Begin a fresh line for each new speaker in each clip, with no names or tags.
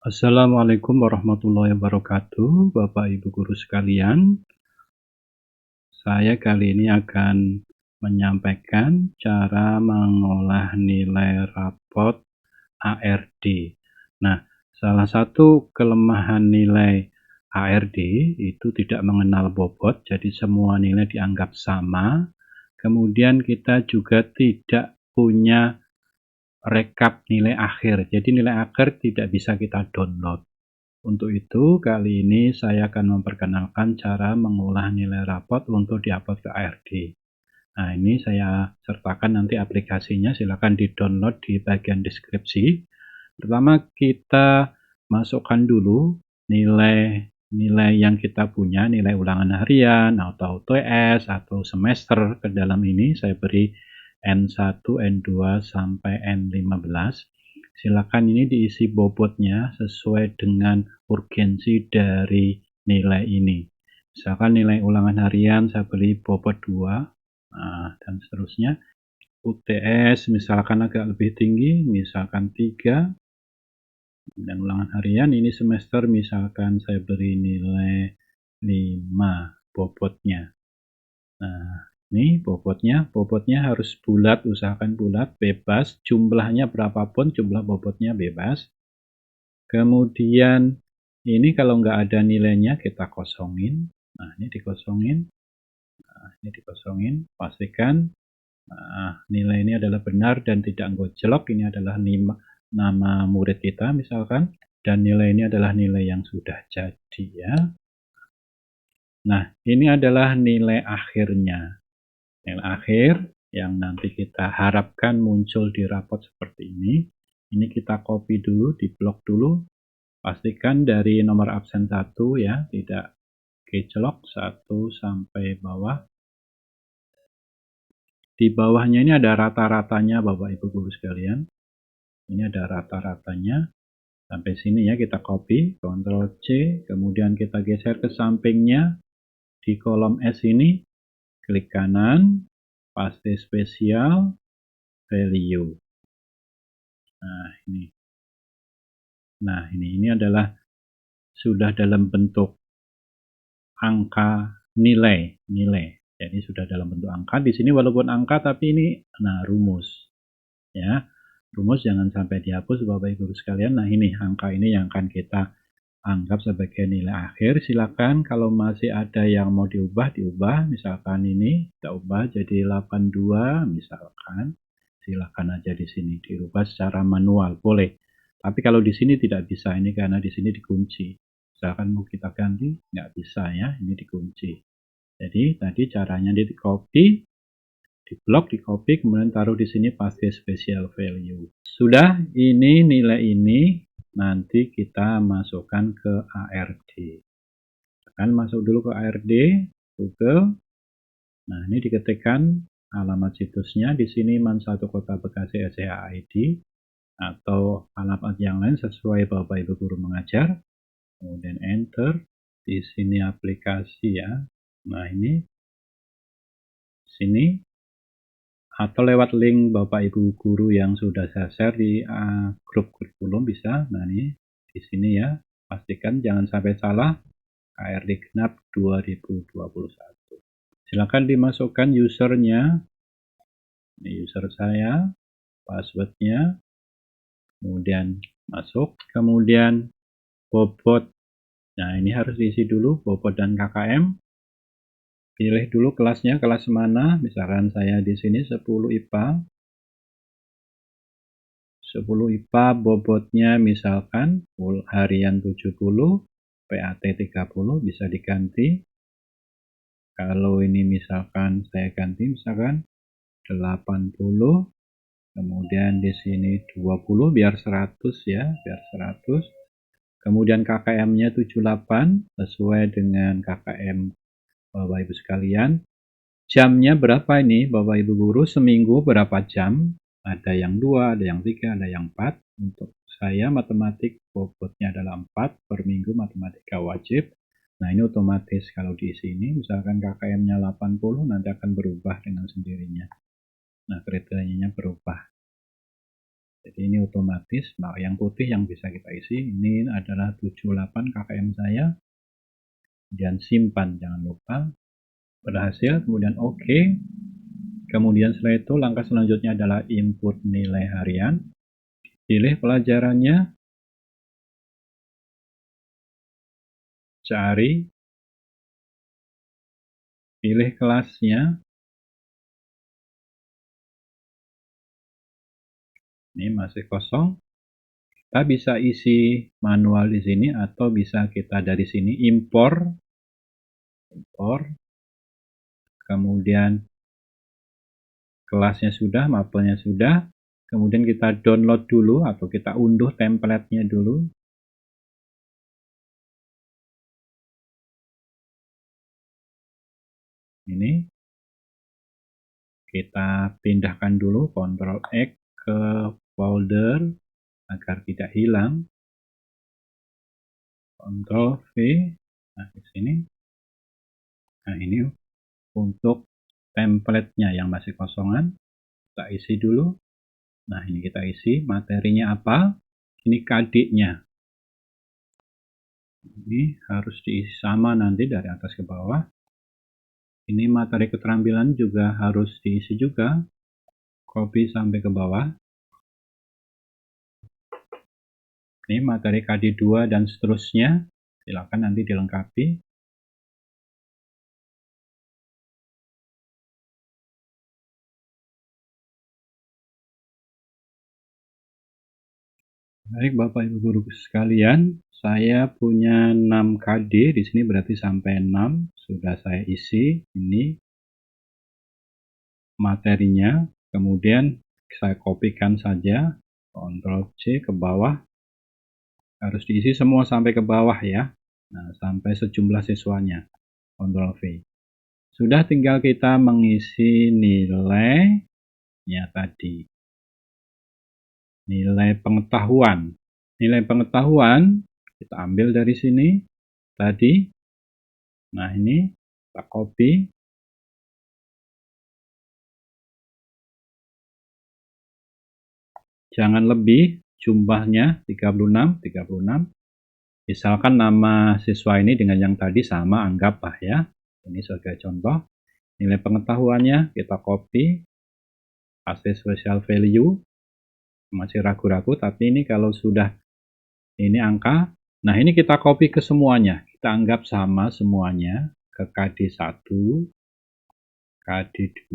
Assalamualaikum warahmatullahi wabarakatuh, Bapak Ibu guru sekalian. Saya kali ini akan menyampaikan cara mengolah nilai rapot ARD. Nah, salah satu kelemahan nilai ARD itu tidak mengenal bobot, jadi semua nilai dianggap sama. Kemudian kita juga tidak punya rekap nilai akhir, jadi nilai akhir tidak bisa kita download. Untuk itu, kali ini saya akan memperkenalkan cara mengolah nilai rapot untuk diupload ke ARD. Nah, ini saya sertakan nanti aplikasinya, silakan di-download di bagian deskripsi. Pertama, kita masukkan dulu nilai yang kita punya, nilai ulangan harian, atau UTS, atau semester ke dalam ini. Saya beri N1, N2, sampai N15. Silakan ini diisi bobotnya sesuai dengan urgensi dari nilai ini. Misalkan nilai ulangan harian saya beri bobot 2, dan seterusnya. UTS misalkan agak lebih tinggi, misalkan 3. Dan ulangan harian ini semester misalkan saya beri nilai 5 bobotnya. Nah, ini bobotnya harus bulat, usahakan bulat, bebas, jumlahnya berapapun, jumlah bobotnya bebas. Kemudian ini kalau nggak ada nilainya kita kosongin. Nah, ini dikosongin. Nah, ini dikosongin. Pastikan nilai ini adalah benar dan tidak gojlok. Ini adalah nama murid kita misalkan. Dan nilai ini adalah nilai yang sudah jadi ya. Nah, ini adalah nilai akhirnya. Nilai akhir yang nanti kita harapkan muncul di rapot seperti ini. Ini kita copy dulu, di blok dulu. Pastikan dari nomor absen 1 ya, tidak gejlok 1 sampai bawah. Di bawahnya ini ada rata-ratanya Bapak Ibu guru sekalian. Ini ada rata-ratanya. Sampai sini ya kita copy, Ctrl C, kemudian kita geser ke sampingnya. Di kolom S ini, klik kanan, paste spesial, value. Nah, ini adalah sudah dalam bentuk angka nilai. Jadi sudah dalam bentuk angka. Di sini walaupun angka tapi ini rumus. Ya. Rumus jangan sampai dihapus Bapak Ibu sekalian. Nah, ini angka ini yang akan kita anggap sebagai nilai akhir. Silakan kalau masih ada yang mau diubah. Misalkan ini kita ubah jadi 82 misalkan. Silakan aja di sini dirubah secara manual, boleh. Tapi kalau di sini tidak bisa, ini karena di sini dikunci. Misalkan mau kita ganti, nggak bisa ya, ini dikunci. Jadi tadi caranya di copy, di blok, di copy, kemudian taruh di sini paste special value. Sudah, ini nilai ini nanti kita masukkan ke ARD. Akan masuk dulu ke ARD, Google. Nah, ini diketikkan alamat situsnya. Di sini Man1 Kota Bekasi SCH-ID atau alamat yang lain sesuai Bapak Ibu guru mengajar. Kemudian enter. Di sini aplikasi ya. Nah, ini sini atau lewat link Bapak Ibu guru yang sudah saya share di grup kurikulum bisa. Nah, ini di sini ya. Pastikan jangan sampai salah. ARD Genap 2021. Silakan dimasukkan usernya. Ini user saya, passwordnya, kemudian masuk, kemudian bobot. Nah, ini harus diisi dulu bobot dan KKM. Pilih dulu kelasnya, kelas mana. Misalkan saya di sini 10 IPA. 10 IPA bobotnya misalkan harian 70, PAT 30 bisa diganti. Kalau ini misalkan saya ganti misalkan 80, kemudian di sini 20 biar 100 ya, biar 100. Kemudian KKM-nya 78 sesuai dengan KKM Bapak Ibu sekalian. Jamnya berapa ini Bapak Ibu guru? Seminggu berapa jam? Ada yang 2, ada yang 3, ada yang 4. Untuk saya matematik bobotnya adalah 4 per minggu, matematika wajib. Nah, ini otomatis kalau di sini misalkan KKM-nya 80 nanti akan berubah dengan sendirinya. Nah, kriterianya berubah. Jadi ini otomatis. Nah, yang putih yang bisa kita isi ini adalah 78 KKM saya. Kemudian simpan, jangan lupa. Berhasil, kemudian OK. Kemudian setelah itu langkah selanjutnya adalah input nilai harian. Pilih pelajarannya, cari, pilih kelasnya. Ini masih kosong. Kita bisa isi manual di sini atau bisa kita dari sini impor. Kemudian kelasnya sudah, mapelnya sudah. Kemudian kita download dulu atau kita unduh template-nya dulu. Ini kita pindahkan dulu, Ctrl X ke folder agar tidak hilang. Ctrl V. Nah, di sini. Nah, ini untuk template-nya yang masih kosongan. Kita isi dulu. Nah, ini kita isi materinya apa? Ini KD-nya. Ini harus diisi sama nanti dari atas ke bawah. Ini materi keterampilan juga harus diisi juga. Copy sampai ke bawah. Ini materi KD2 dan seterusnya. Silakan nanti dilengkapi. Baik Bapak Ibu guru sekalian, saya punya 6 KD di sini berarti sampai 6 sudah saya isi. Ini materinya, kemudian saya kopikan saja, Ctrl C ke bawah. Harus diisi semua sampai ke bawah ya. Nah, sampai sejumlah siswanya. Ctrl V. Sudah, tinggal kita mengisi nilainya tadi. Nilai pengetahuan. Nilai pengetahuan kita ambil dari sini tadi. Nah, ini kita copy. Jangan lebih, jumlahnya 36. Misalkan nama siswa ini dengan yang tadi sama, anggaplah ya. Ini sebagai contoh. Nilai pengetahuannya kita copy. Kasih special value. Masih ragu-ragu, tapi ini kalau sudah ini angka. Nah, ini kita copy ke semuanya. Kita anggap sama semuanya. Ke KD1, KD2,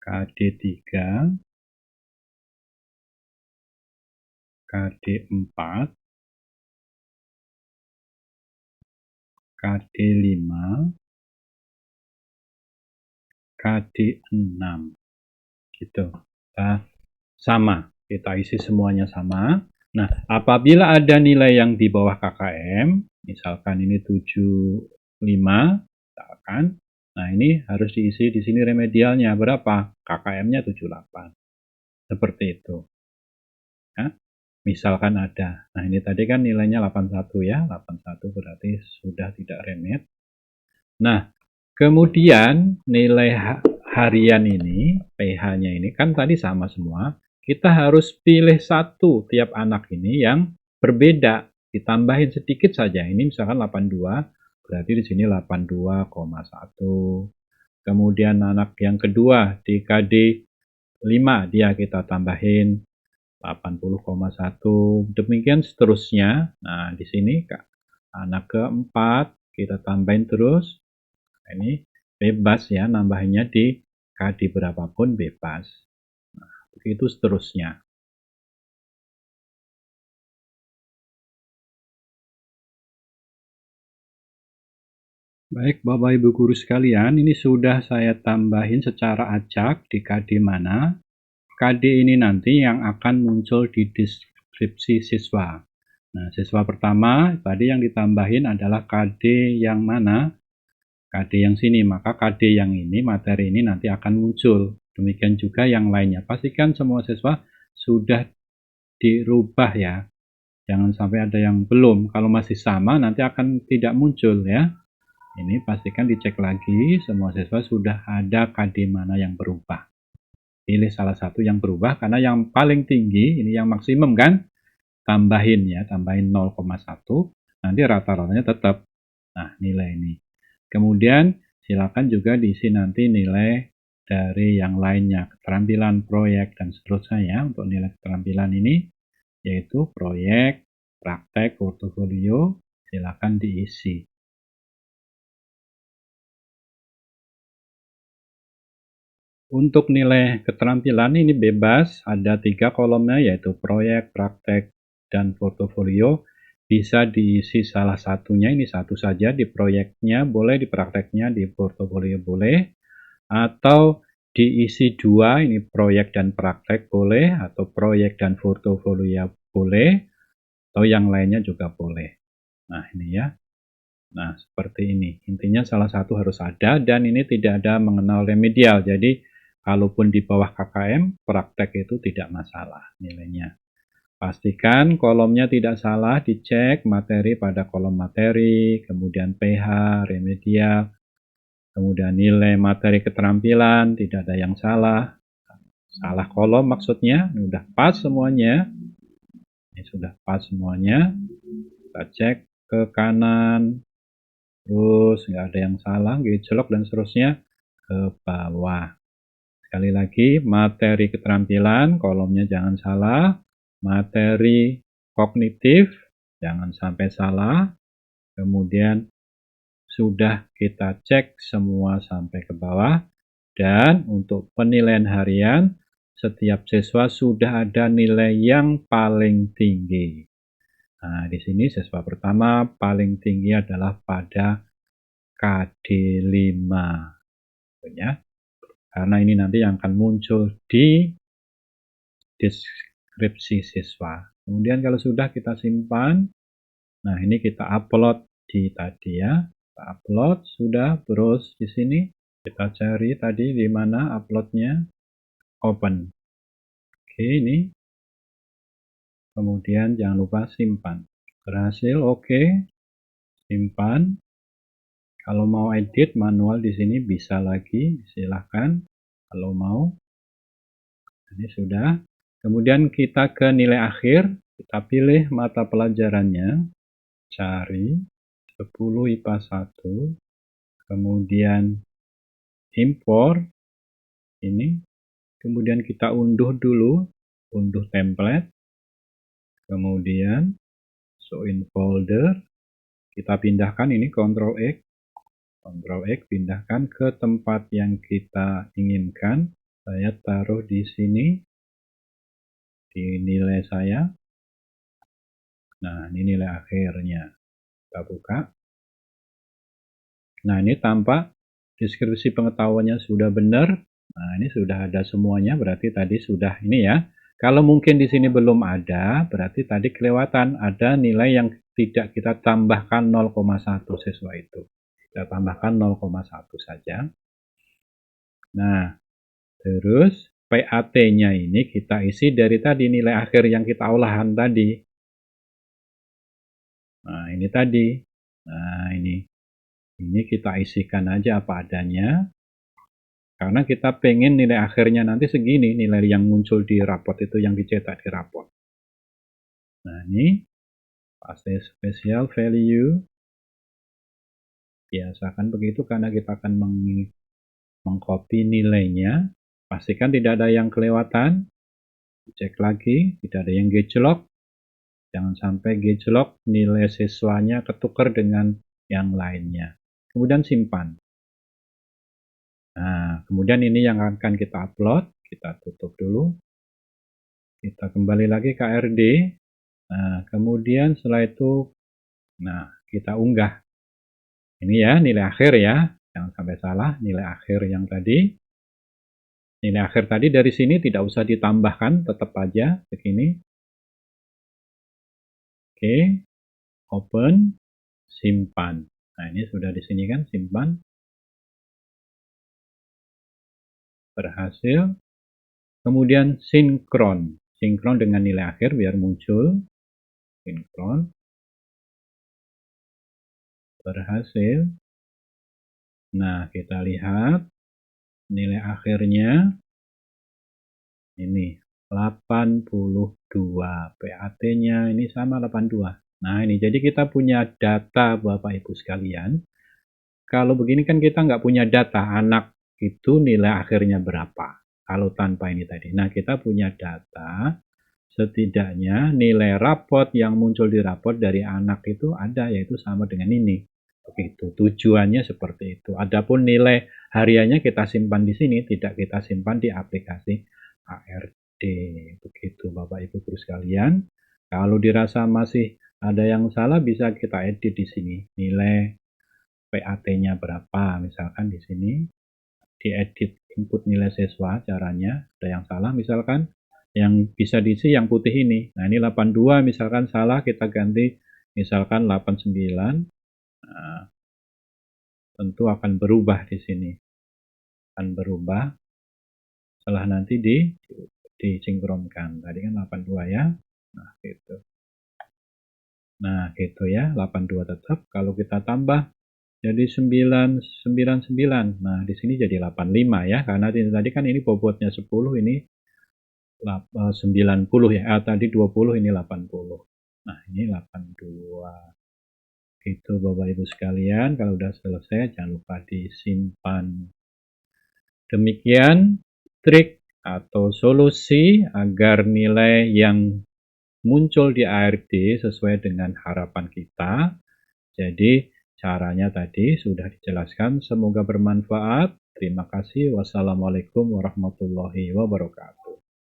KD3, KD4, KD5, KD6. Gitu. Nah, sama. Kita isi semuanya sama. Nah, apabila ada nilai yang di bawah KKM, misalkan ini 75, misalkan, nah ini harus diisi di sini remedialnya berapa? KKM-nya 78. Seperti itu. Ya, misalkan ada. Nah, ini tadi kan nilainya 81 ya. 81 berarti sudah tidak remed. Nah, kemudian nilai harian ini, PH-nya ini kan tadi sama semua. Kita harus pilih satu tiap anak ini yang berbeda. Ditambahin sedikit saja. Ini misalkan 82, berarti di sini 82,1. Kemudian anak yang kedua di KD 5 dia kita tambahin 80,1. Demikian seterusnya. Nah, di sini anak keempat kita tambahin terus. Ini bebas ya, nambahnya di KD berapapun bebas. Nah, begitu seterusnya. Baik Bapak Ibu guru sekalian, ini sudah saya tambahin secara acak di KD mana. KD ini nanti yang akan muncul di deskripsi siswa. Nah, siswa pertama tadi yang ditambahin adalah KD yang mana? KD yang sini, maka KD yang ini, materi ini nanti akan muncul. Demikian juga yang lainnya. Pastikan semua siswa sudah dirubah ya. Jangan sampai ada yang belum. Kalau masih sama, nanti akan tidak muncul ya. Ini pastikan dicek lagi, semua siswa sudah ada KD mana yang berubah. pilih salah satu yang berubah, karena yang paling tinggi, ini yang maksimum kan, tambahin 0,1, nanti rata-ratanya tetap. Nah, nilai ini. Kemudian silakan juga diisi nanti nilai dari yang lainnya, keterampilan, proyek, dan seterusnya ya. Untuk nilai keterampilan ini, yaitu proyek, praktek, portofolio, silakan diisi. Untuk nilai keterampilan ini bebas, ada 3 kolomnya, yaitu proyek, praktek, dan portofolio. Bisa diisi salah satunya, ini satu saja, di proyeknya boleh, di prakteknya, di portofolio boleh, atau diisi 2, ini proyek dan praktek boleh, atau proyek dan portofolio boleh, atau yang lainnya juga boleh. Nah, ini ya. Nah, seperti ini. Intinya salah satu harus ada, dan ini tidak ada mengenal remedial. Jadi, kalaupun di bawah KKM, praktek itu tidak masalah nilainya. Pastikan kolomnya tidak salah, dicek materi pada kolom materi, kemudian PH, remedial, kemudian nilai materi keterampilan, tidak ada yang salah. Salah kolom maksudnya, ini sudah pas semuanya. Ini sudah pas semuanya. Kita cek ke kanan, terus nggak ada yang salah, gejolak dan seterusnya, ke bawah. Sekali lagi, materi keterampilan, kolomnya jangan salah. Materi kognitif, jangan sampai salah. Kemudian sudah kita cek semua sampai ke bawah. Dan untuk penilaian harian, setiap siswa sudah ada nilai yang paling tinggi. Nah, di sini siswa pertama paling tinggi adalah pada KD 5. Ya. Karena ini nanti yang akan muncul di deskripsi siswa. Kemudian kalau sudah, kita simpan. Nah, ini kita upload di tadi ya. Kita upload sudah, terus di sini kita cari tadi di mana uploadnya. Open. Oke, ini. Kemudian jangan lupa simpan. Berhasil, oke. Simpan. Kalau mau edit manual di sini bisa lagi, silahkan. Kalau mau. Ini sudah. Kemudian kita ke nilai akhir, kita pilih mata pelajarannya, cari 10 IPA 1, kemudian import, ini, kemudian kita unduh dulu, unduh template, kemudian show in folder, kita pindahkan ini Ctrl X, pindahkan ke tempat yang kita inginkan. Saya taruh di sini, di nilai saya. Nah, ini nilai akhirnya. Kita buka. Nah, ini tampak deskripsi pengetahuannya sudah benar. Nah, ini sudah ada semuanya, berarti tadi sudah ini ya. Kalau mungkin di sini belum ada, berarti tadi kelewatan ada nilai yang tidak kita tambahkan 0,1 siswa itu. Kita tambahkan 0,1 saja. Nah, terus PAT-nya ini kita isi dari tadi nilai akhir yang kita olahan tadi. Nah, ini tadi. Nah, ini kita isikan aja apa adanya. Karena kita pengen nilai akhirnya nanti segini, nilai yang muncul di raport itu yang dicetak di raport. Nah, ini paste spesial value. Biasakan begitu karena kita akan mengcopy nilainya. Pastikan tidak ada yang kelewatan. Cek lagi, tidak ada yang gejolak. Jangan sampai gejolak nilai siswanya ketukar dengan yang lainnya. Kemudian simpan. Nah, kemudian ini yang akan kita upload. Kita tutup dulu. Kita kembali lagi ke RD. Nah, kemudian setelah itu, nah, kita unggah. Ini ya, nilai akhir ya. Jangan sampai salah, nilai akhir yang tadi. Nilai akhir tadi dari sini tidak usah ditambahkan, tetap aja begini. Oke, open, simpan. Nah, ini sudah di sini kan, simpan. Berhasil. Kemudian sinkron. Sinkron dengan nilai akhir biar muncul. Sinkron. Berhasil. Nah, kita lihat nilai akhirnya. Ini 82. PAT-nya ini sama 82. Nah ini, jadi kita punya data Bapak Ibu sekalian. Kalau begini kan kita nggak punya data anak itu nilai akhirnya berapa. Kalau tanpa ini tadi. Nah kita punya data, setidaknya nilai rapot yang muncul di rapot dari anak itu ada, yaitu sama dengan ini. Begitu, tujuannya seperti itu. Adapun nilai hariannya kita simpan di sini, tidak kita simpan di aplikasi ARD. Begitu Bapak Ibu Guru sekalian. Kalau dirasa masih ada yang salah, bisa kita edit di sini. Nilai PAT-nya berapa, misalkan di sini diedit input nilai siswa. Caranya ada yang salah, misalkan yang bisa diisi yang putih ini. Nah ini 82 misalkan salah, kita ganti misalkan 89. Nah, tentu akan berubah di sini, akan berubah setelah nanti disinkronkan. Tadi kan 82 ya. Nah gitu. Nah gitu ya, 82 tetap. Kalau kita tambah jadi 999. Nah di sini jadi 85 ya, karena tadi kan ini bobotnya 10, ini 90 ya. Tadi 20, ini 80. Nah ini 82. Itu Bapak Ibu sekalian, kalau udah selesai jangan lupa disimpan. Demikian trik atau solusi agar nilai yang muncul di ARD sesuai dengan harapan kita. Jadi caranya tadi sudah dijelaskan, semoga bermanfaat. Terima kasih. Wassalamualaikum warahmatullahi wabarakatuh.